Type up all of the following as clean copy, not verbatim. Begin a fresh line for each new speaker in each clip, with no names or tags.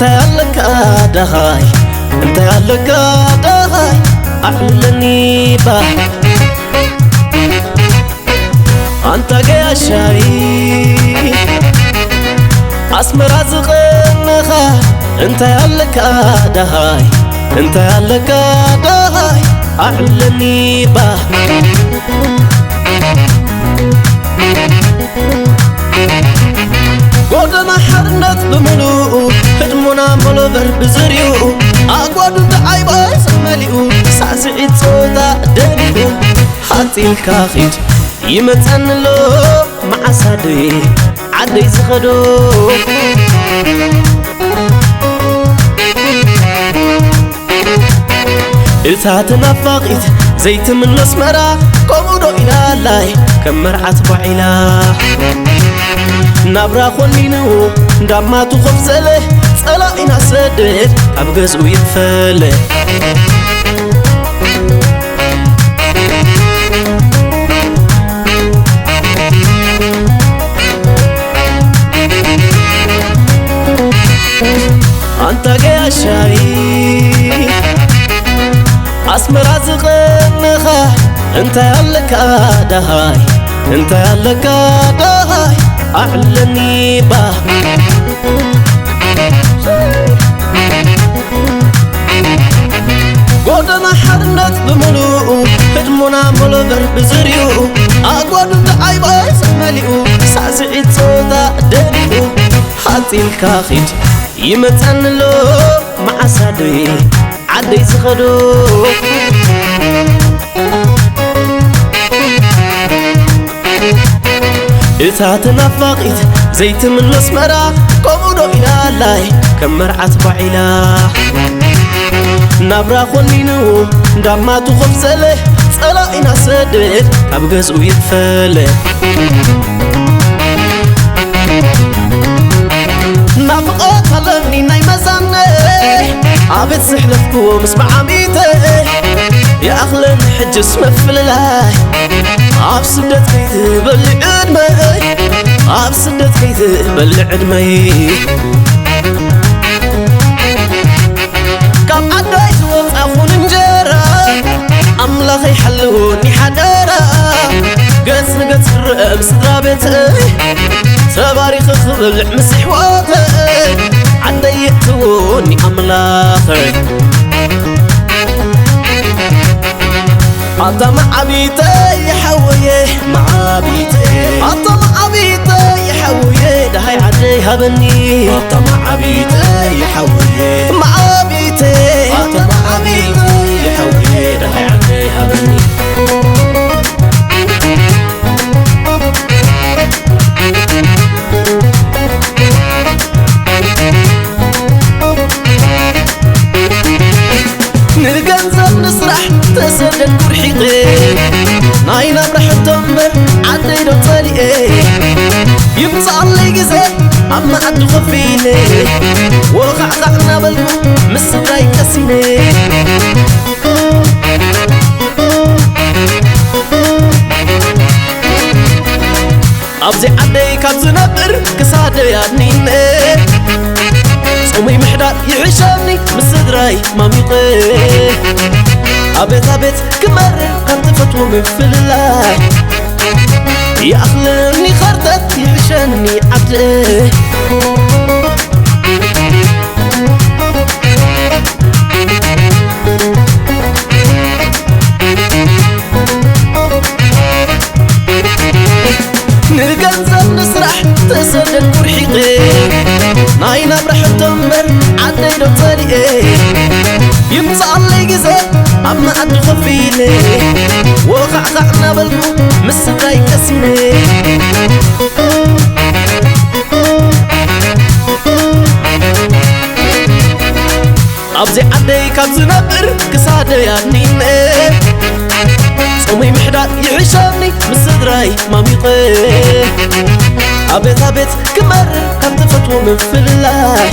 انت يالك دهاي انت يالك دهاي أحلني به أنت جاي شاي أسمر أزغنها انت يالك دهاي انت يالك دهاي أحلني به قدنا حرنت بملوء هدمنا ملوبر بزريو أقوى دعاي بايس مليو ساسعيد صوتا دنيو حاتي الكاخيج يمتن له مع سادي عدي زخدو إلتات نفاقيت زيت من نسمرا قمودو إلى الله كم مرعت بعيلا نبرا خلينو دما تخف زله صلاينا سدد أبغزو يفله أنت جاي شاي أسمر أزغنها انت يالك دهاي انت يالك دهاي أعلني به قدنا حرنت بملوء هدمنا ملوبر بزريو أقوى دعاي بايس مليو ساسعيد صوتا دنيو حاتي الكاخيج يمتن له مع سادي عدي زخدو إلتات نفاقيت زيت من نسمرا قمودو إلى الله كم مرعت بعيلا نبرا خلينو دما تخف زله صلاينا سدد أبغزو يتفله نفقات هلمني ناي مزاني عبد سحلفكو مسمع عميته يا أخلن حجس مفللاي عب سدت كيت بلع عدمي عب سدت كيت بلع عدمي كم عداي زوم أخون انجرا أملاخي حلوني حدارا قص الرقب سدرابتي تباريخ خبلع مسيح واطي عداي يأتوني أملاخي أنت مع بيتي يحويه مع بيتي أنت مع بيتي يحويه ده هاي عدي هبني أنت مع بيتي يحويه مع بيتي أنت مع بيتي يحويه ده هاي عدي هبني نرجنزب نسرح تسدد كرحيقي ناينا برح التمر عدي دطالي يبصع اللي جزي أما عدو خفيني وقعقعنا بالكو مسداي كسيني أبزي عدي كابزنبر كسادي يادنيني صومي محداد يعشاني مسدراي ماميقي أبيت أبيت كمرر كنت فتوى من فللاي يا أخلني خردت يعشاني عبدي نرجنزب نسرح تسدد كرحيقي ناينا برح التمر عدي دطالي يمصع اللي جزي أما عدو خفيني وقعقعنا بالكو مسداي كسيني أبزي عدي كابزنبر كسادي يادنيني صومي محداد يعشاني مسدراي ماميقي أبيت أبيت كمرر كنت فتوى من فللاي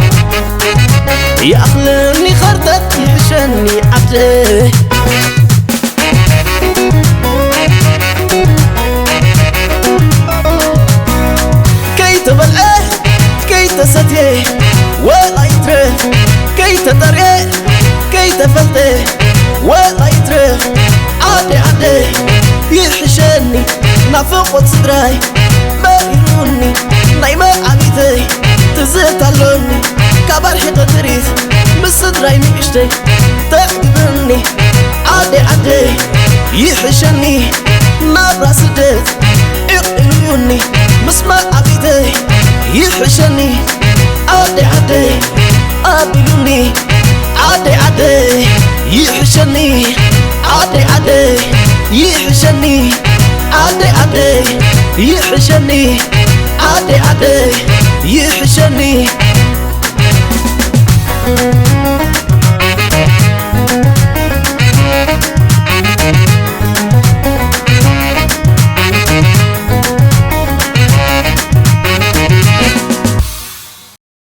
يا أخلني خردت يعشاني عبدي كي تبلعه كي تستيه ولا يتره عدي ولا يترف عدي عدي يحشني نافق صدراي ما يروني نايمة عبيتي تزيت علوني كبر حق تريث بصدراي ميشتي تقدمني عدي عدي يحشني نابرا سدت يقلوني بسمع عبيتي يحشني عدي عدي قابلوني عدي عدي يحشني عدي عدي يحشني عدي عدي يحشني عدي عدي يحشني